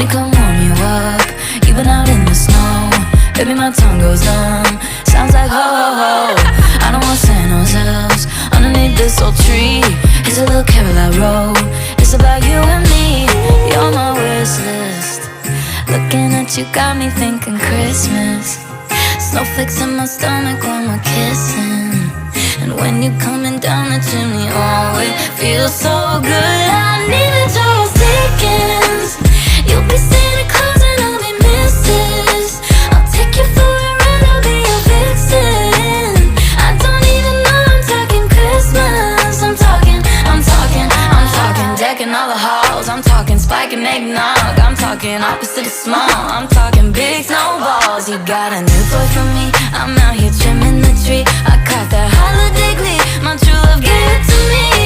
me come warm you up. You've been out in the snow, baby, my tongue goes numb. Sounds like ho ho ho. I don't want San Jose's underneath this old tree. It's a little carol I wrote. It's about you and me. You're my wish list. Looking at you got me thinking Christmas. Snowflakes in my stomach when we're kissing. And when you're coming down the chimney, oh, it feels so good. I need the Charles Dickens. You'll be Santa Claus and I'll be Mrs. I'll take you for a ride, I'll be your vixen. I don't even know I'm talking Christmas. I'm talking decking all the halls. I'm talking spiking eggnog. I'm talking opposite of small. I'm talking big snowballs. You got a new toy for me. I'm out here trimming the tree. I caught that holiday glee. My true love gave it to me.